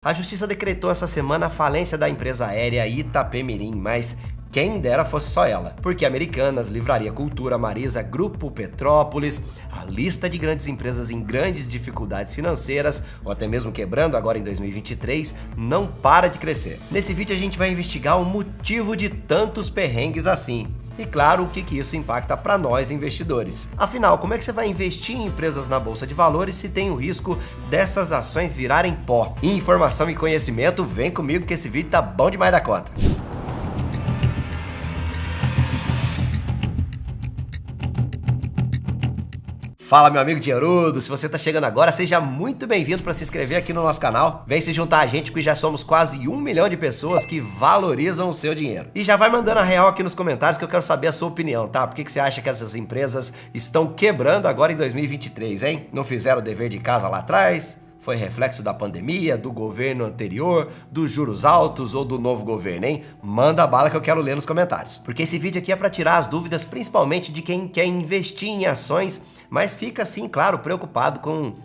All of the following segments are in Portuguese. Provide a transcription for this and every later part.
A justiça decretou essa semana a falência da empresa aérea Itapemirim, mas quem dera fosse só ela, porque Americanas, Livraria Cultura, Marisa, Grupo Petrópolis, a lista de grandes empresas em grandes dificuldades financeiras, ou até mesmo quebrando agora em 2023, não para de crescer. Nesse vídeo a gente vai investigar o motivo de tantos perrengues assim. E claro, o que isso impacta para nós investidores. Afinal, como é que você vai investir em empresas na Bolsa de Valores se tem o risco dessas ações virarem pó? Informação e conhecimento, vem comigo que esse vídeo tá bom demais da conta. Fala, meu amigo dinheirudo, se você tá chegando agora, seja muito bem-vindo para se inscrever aqui no nosso canal. Vem se juntar a gente, porque já somos quase 1 milhão de pessoas que valorizam o seu dinheiro. E já vai mandando a real aqui nos comentários que eu quero saber a sua opinião, tá? Por que você acha que essas empresas estão quebrando agora em 2023, hein? Não fizeram o dever de casa lá atrás? Foi reflexo da pandemia, do governo anterior, dos juros altos ou do novo governo, hein? Manda bala que eu quero ler nos comentários. Porque esse vídeo aqui é para tirar as dúvidas, principalmente de quem quer investir em ações, mas fica assim, claro, preocupado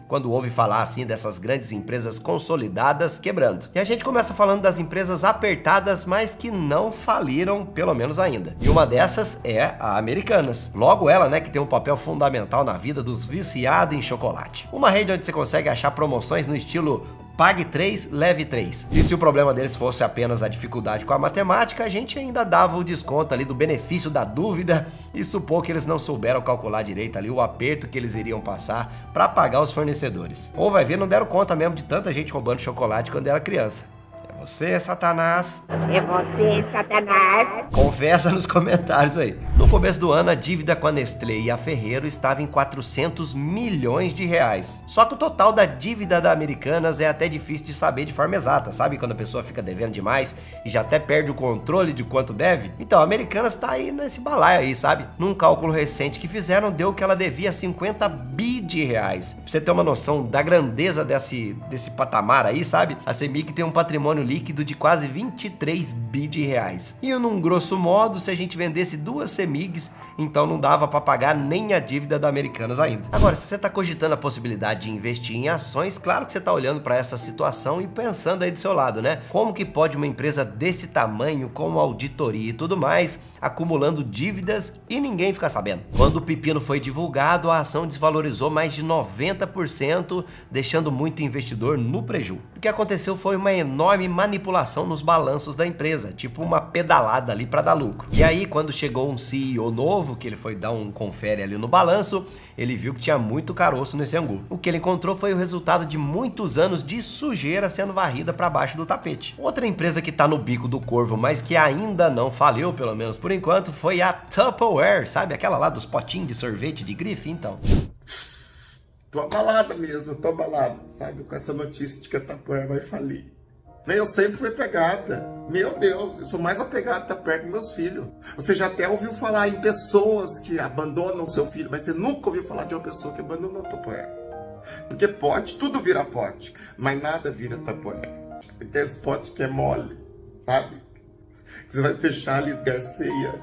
quando ouve falar assim dessas grandes empresas consolidadas quebrando. E a gente começa falando das empresas apertadas, mas que não faliram, pelo menos ainda. E uma dessas é a Americanas. Logo ela, né, que tem um papel fundamental na vida dos viciados em chocolate. Uma rede onde você consegue achar promoções no estilo pague 3, leve 3. E se o problema deles fosse apenas a dificuldade com a matemática, a gente ainda dava o desconto ali do benefício da dúvida e supor que eles não souberam calcular direito ali o aperto que eles iriam passar para pagar os fornecedores. Ou vai ver, não deram conta mesmo de tanta gente roubando chocolate quando era criança. É você, Satanás. É você, Satanás. Confessa nos comentários aí. No começo do ano, a dívida com a Nestlé e a Ferrero estava em 400 milhões de reais. Só que o total da dívida da Americanas é até difícil de saber de forma exata, sabe? Quando a pessoa fica devendo demais e já até perde o controle de quanto deve. Então, a Americanas tá aí nesse balaio aí, sabe? Num cálculo recente que fizeram, deu que ela devia 50 bi de reais. Pra você ter uma noção da grandeza desse patamar aí, sabe? A CEMIG tem um patrimônio líquido de quase 23 bi de reais. E num grosso modo, se a gente vendesse 2 CEMIGs, então não dava para pagar nem a dívida da Americanas ainda. Agora, se você está cogitando a possibilidade de investir em ações, claro que você está olhando para essa situação e pensando aí do seu lado, né? Como que pode uma empresa desse tamanho, com auditoria e tudo mais, acumulando dívidas e ninguém fica sabendo? Quando o pepino foi divulgado, a ação desvalorizou mais de 90%, deixando muito investidor no preju. O que aconteceu foi uma enorme manipulação nos balanços da empresa, tipo uma pedalada ali para dar lucro. E aí, quando chegou um CEO novo, que ele foi dar um confere ali no balanço, ele viu que tinha muito caroço nesse angu. O que ele encontrou foi o resultado de muitos anos de sujeira sendo varrida para baixo do tapete. Outra empresa que tá no bico do corvo, mas que ainda não faliu, pelo menos por enquanto, foi a Tupperware, sabe? Aquela lá dos potinhos de sorvete de grife, então. Tô abalado mesmo, tô abalado, sabe? Com essa notícia de que a Tupperware vai falir. Eu sempre fui apegada. Meu Deus, eu sou mais apegado até perto dos meus filhos. Você já até ouviu falar em pessoas que abandonam seu filho, mas você nunca ouviu falar de uma pessoa que abandonou a Tupperware. Porque pote, tudo vira pote, mas nada vira Tupperware. Porque esse pote que é mole, sabe? Que você vai fechar ali, esgarceia.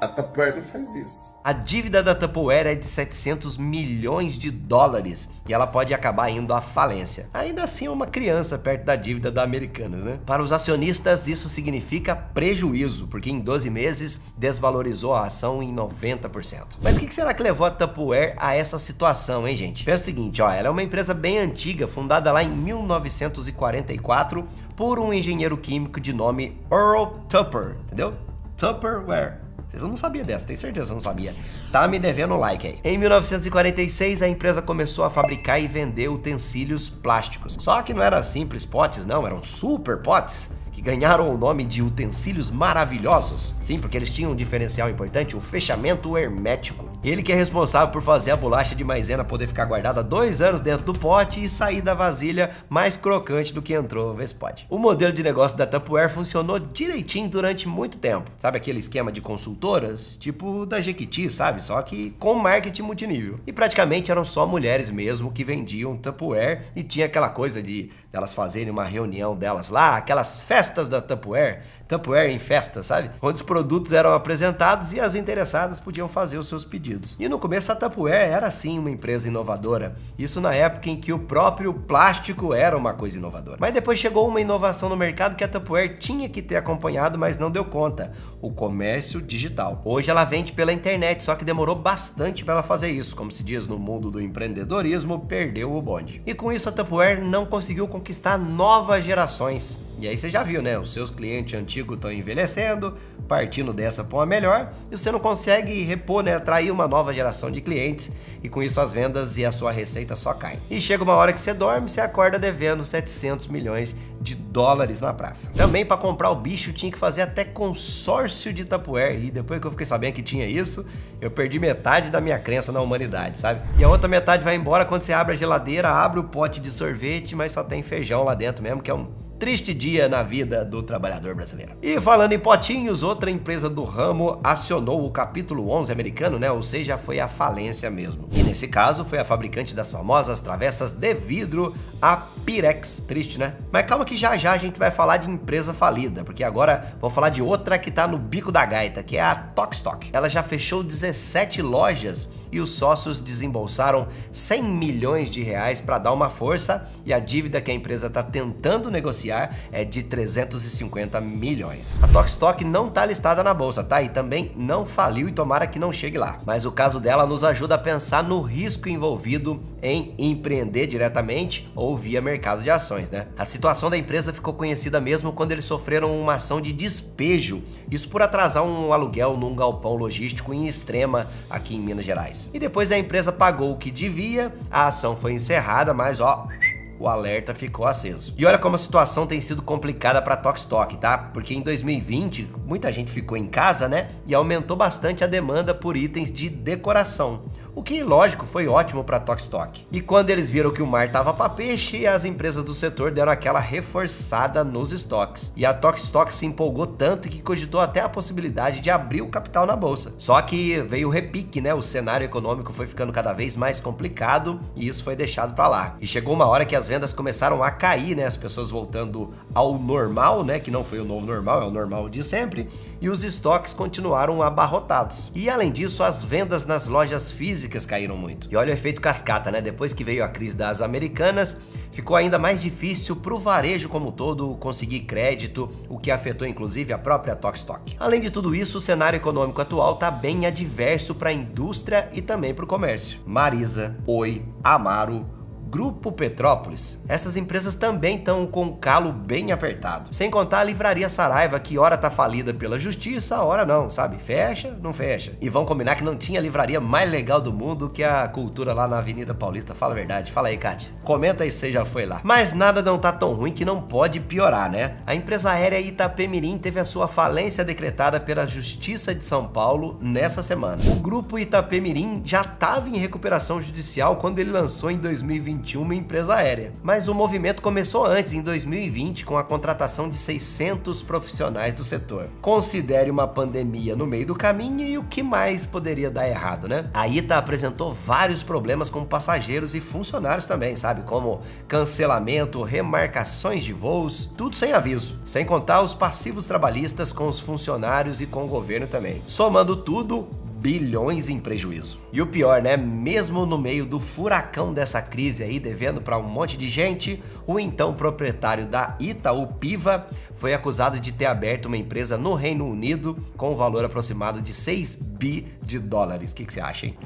A Tupperware não faz isso. A dívida da Tupperware é de 700 milhões de dólares e ela pode acabar indo à falência. Ainda assim é uma criança perto da dívida da Americanas, né? Para os acionistas isso significa prejuízo, porque em 12 meses desvalorizou a ação em 90%. Mas o que será que levou a Tupperware a essa situação, hein, gente? Pensa o seguinte, ó, ela é uma empresa bem antiga, fundada lá em 1944 por um engenheiro químico de nome Earl Tupper, entendeu? Tupperware. Vocês não sabiam dessa, tenho certeza que você não sabia. Tá me devendo um like aí. Em 1946, a empresa começou a fabricar e vender utensílios plásticos. Só que não eram simples potes, não, eram super potes, que ganharam o nome de utensílios maravilhosos. Sim, porque eles tinham um diferencial importante, o fechamento hermético. Ele que é responsável por fazer a bolacha de maisena poder ficar guardada 2 anos dentro do pote e sair da vasilha mais crocante do que entrou, vê se pode. O modelo de negócio da Tupperware funcionou direitinho durante muito tempo. Sabe aquele esquema de consultoras? Tipo da Jequiti, sabe? Só que com marketing multinível. E praticamente eram só mulheres mesmo que vendiam Tupperware e tinha aquela coisa de elas fazerem uma reunião delas lá, aquelas festas festas da Tupperware em festa, sabe? Onde os produtos eram apresentados e as interessadas podiam fazer os seus pedidos. E no começo a Tupperware era sim uma empresa inovadora, isso na época em que o próprio plástico era uma coisa inovadora. Mas depois chegou uma inovação no mercado que a Tupperware tinha que ter acompanhado, mas não deu conta: o comércio digital. Hoje ela vende pela internet, só que demorou bastante para ela fazer isso. Como se diz no mundo do empreendedorismo, perdeu o bonde. E com isso a Tupperware não conseguiu conquistar novas gerações. E aí você já viu, né? Os seus clientes antigos estão envelhecendo, partindo dessa para uma melhor, e você não consegue repor, né? Atrair uma nova geração de clientes, e com isso as vendas e a sua receita só caem. E chega uma hora que você dorme, você acorda devendo 700 milhões de dólares na praça. Também para comprar o bicho tinha que fazer até consórcio de Tupperware, e depois que eu fiquei sabendo que tinha isso, eu perdi metade da minha crença na humanidade, sabe? E a outra metade vai embora quando você abre a geladeira, abre o pote de sorvete, mas só tem feijão lá dentro mesmo, que é um triste dia na vida do trabalhador brasileiro. E falando em potinhos, outra empresa do ramo acionou o capítulo 11 americano, né? Ou seja, foi a falência mesmo. E nesse caso foi a fabricante das famosas travessas de vidro, a Pirex. Triste, né? Mas calma que já a gente vai falar de empresa falida, porque agora vou falar de outra que tá no bico da gaita, que é a Tokstok. Ela já fechou 17 lojas e os sócios desembolsaram 100 milhões de reais para dar uma força, e a dívida que a empresa está tentando negociar é de 350 milhões. A Tokstok não está listada na bolsa, tá? E também não faliu, e tomara que não chegue lá. Mas o caso dela nos ajuda a pensar no risco envolvido em empreender diretamente ou via mercado de ações, né? A situação da empresa ficou conhecida mesmo quando eles sofreram uma ação de despejo, isso por atrasar um aluguel num galpão logístico em Extrema, aqui em Minas Gerais. E depois a empresa pagou o que devia, a ação foi encerrada, mas o alerta ficou aceso. E olha como a situação tem sido complicada para a Tokstok, tá? Porque em 2020 muita gente ficou em casa, né? E aumentou bastante a demanda por itens de decoração. O que, lógico, foi ótimo para a Tokstok. E quando eles viram que o mar tava para peixe, as empresas do setor deram aquela reforçada nos estoques. E a Tokstok se empolgou tanto que cogitou até a possibilidade de abrir o capital na bolsa. Só que veio o repique, né? O cenário econômico foi ficando cada vez mais complicado e isso foi deixado para lá. E chegou uma hora que as vendas começaram a cair, né? As pessoas voltando ao normal, né? Que não foi o novo normal, é o normal de sempre. E os estoques continuaram abarrotados. E além disso, as vendas nas lojas físicas caíram muito. E olha o efeito cascata, né? Depois que veio a crise das americanas, ficou ainda mais difícil para o varejo como um todo conseguir crédito, o que afetou inclusive a própria Tokstok. Além de tudo isso, o cenário econômico atual está bem adverso para a indústria e também para o comércio. Marisa, Oi, Amaro, Grupo Petrópolis, essas empresas também estão com o calo bem apertado. Sem contar a Livraria Saraiva, que ora tá falida pela justiça, ora não, sabe? Fecha, não fecha. E vão combinar que não tinha livraria mais legal do mundo que a Cultura lá na Avenida Paulista. Fala a verdade. Fala aí, Kátia. Comenta aí se você já foi lá. Mas nada não tá tão ruim que não pode piorar, né? A empresa aérea Itapemirim teve a sua falência decretada pela Justiça de São Paulo nessa semana. O grupo Itapemirim já estava em recuperação judicial quando ele lançou em 2021 uma empresa aérea. Mas o movimento começou antes, em 2020, com a contratação de 600 profissionais do setor. Considere uma pandemia no meio do caminho e o que mais poderia dar errado, né? A ITA apresentou vários problemas com passageiros e funcionários também, sabe? Como cancelamento, remarcações de voos, tudo sem aviso. Sem contar os passivos trabalhistas com os funcionários e com o governo também. Somando tudo, bilhões em prejuízo. E o pior, né? Mesmo no meio do furacão dessa crise aí, devendo para um monte de gente, o então proprietário da Itaú Piva foi acusado de ter aberto uma empresa no Reino Unido com um valor aproximado de 6 bi de dólares. O que você acha, hein?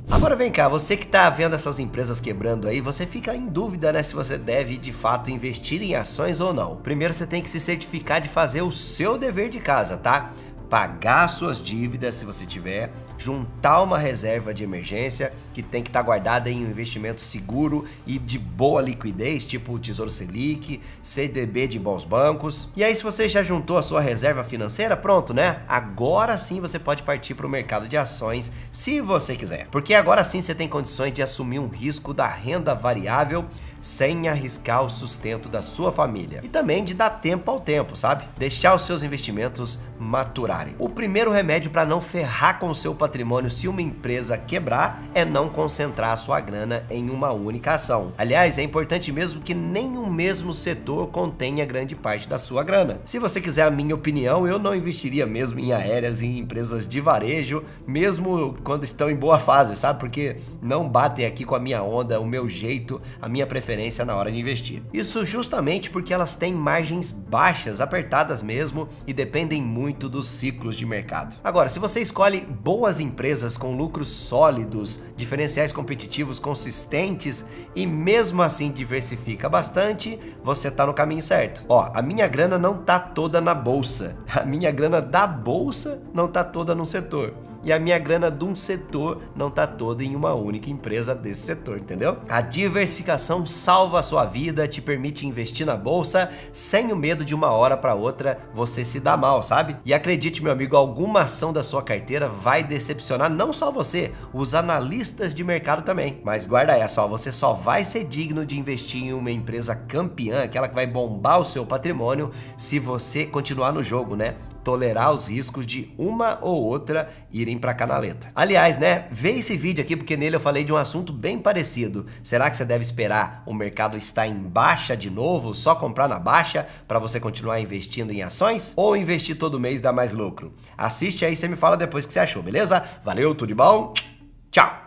Agora vem cá, você que tá vendo essas empresas quebrando aí, você fica em dúvida, né, se você deve de fato investir em ações ou não. Primeiro você tem que se certificar de fazer o seu dever de casa, tá? Pagar suas dívidas se você tiver, juntar uma reserva de emergência que tem que estar guardada em um investimento seguro e de boa liquidez, tipo o Tesouro Selic, CDB de bons bancos. E aí, se você já juntou a sua reserva financeira, pronto, né? Agora sim você pode partir para o mercado de ações, se você quiser. Porque agora sim você tem condições de assumir um risco da renda variável sem arriscar o sustento da sua família. E também de dar tempo ao tempo, sabe? Deixar os seus investimentos maturarem. O primeiro remédio para não ferrar com o seu patrimônio se uma empresa quebrar é não concentrar a sua grana em uma única ação. Aliás, é importante mesmo que nenhum mesmo setor contenha grande parte da sua grana. Se você quiser a minha opinião, eu não investiria mesmo em aéreas e em empresas de varejo, mesmo quando estão em boa fase, sabe? Porque não batem aqui com a minha onda, o meu jeito, a minha preferência na hora de investir. Isso justamente porque elas têm margens baixas, apertadas mesmo, e dependem muito dos ciclos de mercado. Agora, se você escolhe boas empresas com lucros sólidos, diferenciais competitivos consistentes e mesmo assim diversifica bastante, você tá no caminho certo. Ó, a minha grana não tá toda na bolsa. A minha grana da bolsa não tá toda num setor. E a minha grana de um setor não tá toda em uma única empresa desse setor, entendeu? A diversificação salva a sua vida, te permite investir na bolsa sem o medo de uma hora para outra você se dar mal, sabe? E acredite, meu amigo, alguma ação da sua carteira vai decepcionar não só você, os analistas de mercado também. Mas guarda essa, ó, você só vai ser digno de investir em uma empresa campeã, aquela que vai bombar o seu patrimônio, se você continuar no jogo, né? Tolerar os riscos de uma ou outra irem pra canaleta. Aliás, né, vê esse vídeo aqui porque nele eu falei de um assunto bem parecido. Será que você deve esperar o mercado estar em baixa de novo, só comprar na baixa para você continuar investindo em ações? Ou investir todo mês dá mais lucro? Assiste aí e você me fala depois o que você achou, beleza? Valeu, tudo de bom? Tchau!